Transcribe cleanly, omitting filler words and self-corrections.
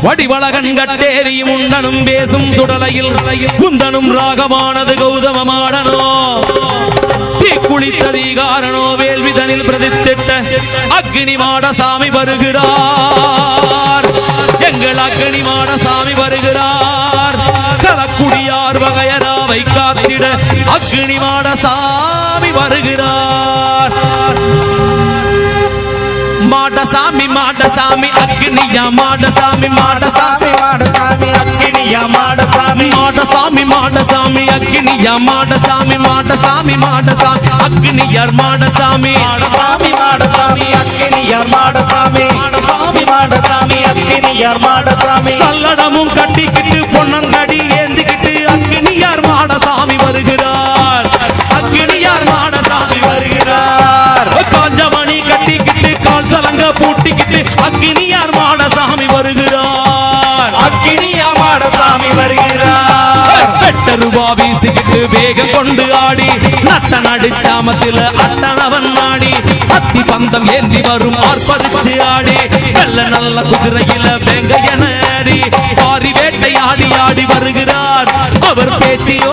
வடிவழகன் கட்டேரியும் உண்டனும் பேசும் சுடலையில் குந்தனும் ராகமானது கௌதமமாடனோ குளித்ததிகாரனோ வேள்விதனில் பிரதித்திட்ட அக்னி மாடசாமி வருகிறார். எங்கள் அக்னி மாடசாமி வருகிறார். கலக்குடியார் வகையராவை காத்திட அக்னி மாடசாமி வருகிறார். மாடசாமி மாடசாமி அக்னியா மாடசாமி மாடசாமி மாடசாமி அக்னியா மாடசாமி மாடசாமி மாடசாமி அக்னியா மாடசாமி மாடசாமி மாடசாமி அக்னியார் மாடசாமி மாடசாமி மாடசாமி அக்னியார் மாடசாமி மாடசாமி மாடசாமி அக்னியார் மாடசாமி சல்லடமும் கட்டிக்கிட்டு பொன்னங்கடி ஏந்திக்கிட்டு அக்னியார் மாடசாமி வருகிறார். அக்னியார் மாடசாமி வருகிறார். காஞ்சமணி கட்டிக்கிட்டு கால் சலங்க பூட்டிக்கிட்டு அக்னியார் மாடசாமி வருகிறார். அக்னியா மாடசாமி வருகிறார். வெட்டருவா வீசிக்கிட்டு வேகம் கொண்டு ஆடி நட்ட நடுச்சாமத்தில அட்டனவன் நாடி அத்தி பந்தம் ஏந்தி வரும் ஆர்ப்பரிச்சு ஆடி வெள்ள நல்ல குதிரையில வெங்கையன ஆடி பாரி வேட்டை ஆடி ஆடி வருகிறார். அவர் பேச்சியோ